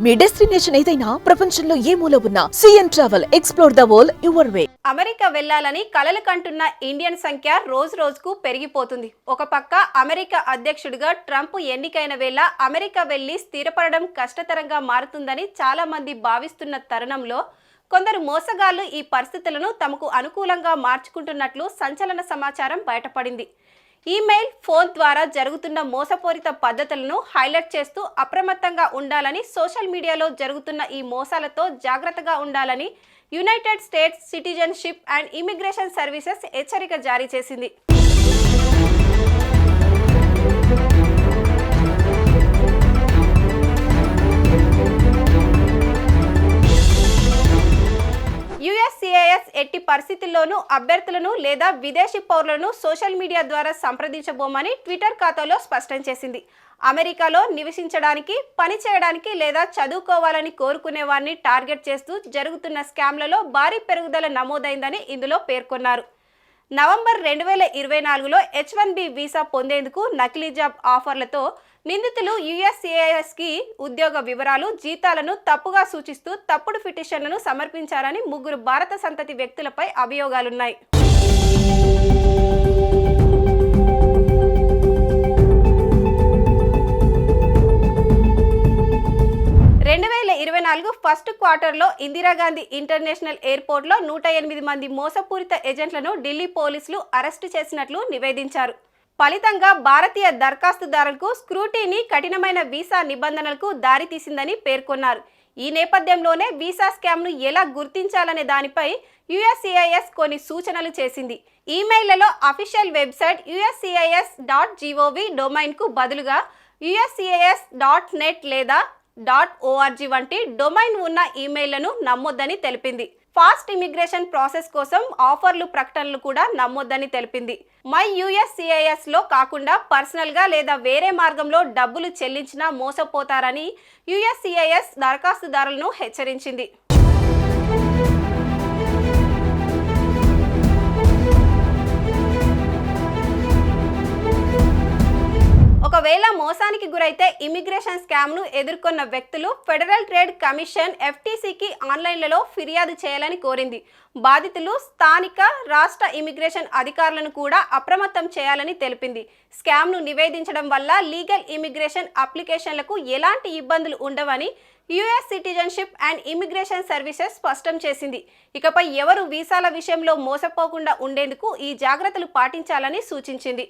మీ destination ఏదైనా ప్రపంచంలో ఏ మూల ఉన్నా CN travel explore the world your way. America వెళ్లాలని కలలు కంటున్న ఇండియన్ సంఖ్య రోజు రోజుకు పెరిగిపోతుంది. ఒక పక్క అమెరికా అధ్యక్షుడిగా ట్రంప్ ఎన్నికైన వేళ అమెరికా వెళ్లి స్థిరపడడం కష్టతరంగా మారుతుందని చాలా మంది భావిస్తున్న తరుణంలో కొందరు మోసగాళ్లు ఈ పరిస్థితులను తమకు అనుకూలంగా మార్చుకుంటున్నట్లు సంచలన సమాచారం బయటపడింది. ఈమెయిల్, ఫోన్ ద్వారా జరుగుతున్న మోసపూరిత పద్ధతులను హైలైట్ చేస్తూ అప్రమత్తంగా ఉండాలని, సోషల్ మీడియాలో జరుగుతున్న ఈ మోసాలతో జాగ్రత్తగా ఉండాలని United states citizenship and immigration services హెచ్చరిక జారీ చేసింది. USCIS ఎట్టి పరిస్థితుల్లోనూ అభ్యర్థులను లేదా విదేశీ పౌరులను సోషల్ మీడియా ద్వారా సంప్రదించబోమని ట్విట్టర్ ఖాతాలో స్పష్టం చేసింది. అమెరికాలో నివసించడానికి, పని చేయడానికి లేదా చదువుకోవాలని కోరుకునే వారిని టార్గెట్ చేస్తూ జరుగుతున్న స్కామ్లలో భారీ పెరుగుదల నమోదైందని ఇందులో పేర్కొన్నారు. నవంబర్ 2024లో H-1B వీసా పొందేందుకు నకిలీ జాబ్ ఆఫర్లతో నిందితులు USCISకి ఉద్యోగ వివరాలు, జీతాలను తప్పుగా సూచిస్తూ తప్పుడు పిటిషన్లను సమర్పించారని 3 భారత సంతతి వ్యక్తులపై అభియోగాలున్నాయి. 2024 ఫస్ట్ క్వార్టర్లో ఇందిరాగాంధీ ఇంటర్నేషనల్ ఎయిర్పోర్ట్లో 108 మంది మోసపూరిత ఏజెంట్లను ఢిల్లీ పోలీసులు అరెస్టు చేసినట్లు నివేదించారు. ఫలితంగా భారతీయ దరఖాస్తుదారులకు స్క్రూటీని కఠినమైన వీసా నిబంధనలకు దారితీసిందని పేర్కొన్నారు. ఈ నేపథ్యంలోనే వీసా స్కామ్ను ఎలా గుర్తించాలనే దానిపై USCIS కొన్ని సూచనలు చేసింది. ఈమెయిల్లలో అఫీషియల్ వెబ్సైట్ uscis.gov డొమైన్కు బదులుగా uscis.net లేదా .org వంటి డొమైన్ ఉన్న ఈమెయిల్లను నమ్మొద్దని తెలిపింది. ఫాస్ట్ ఇమిగ్రేషన్ ప్రాసెస్ కోసం ఆఫర్లు, ప్రకటనలు కూడా నమ్మొద్దని తెలిపింది. మై USCISలో కాకుండా పర్సనల్గా లేదా వేరే మార్గంలో డబ్బులు చెల్లించినా మోసపోతారని USCIS దరఖాస్తుదారులను హెచ్చరించింది. ఒకవేళ మోసానికి గురైతే ఇమిగ్రేషన్ స్కామ్ను ఎదుర్కొన్న వ్యక్తులు ఫెడరల్ ట్రేడ్ కమిషన్ FTCకి ఆన్లైన్లలో ఫిర్యాదు చేయాలని కోరింది. బాధితులు స్థానిక, రాష్ట్ర ఇమిగ్రేషన్ అధికారులను కూడా అప్రమత్తం చేయాలని తెలిపింది. స్కామ్ను నివేదించడం వల్ల లీగల్ ఇమిగ్రేషన్ అప్లికేషన్లకు ఎలాంటి ఇబ్బందులు ఉండవని US citizenship and immigration services స్పష్టం చేసింది. ఇకపై ఎవరు వీసాల విషయంలో మోసపోకుండా ఉండేందుకు ఈ జాగ్రత్తలు పాటించాలని సూచించింది.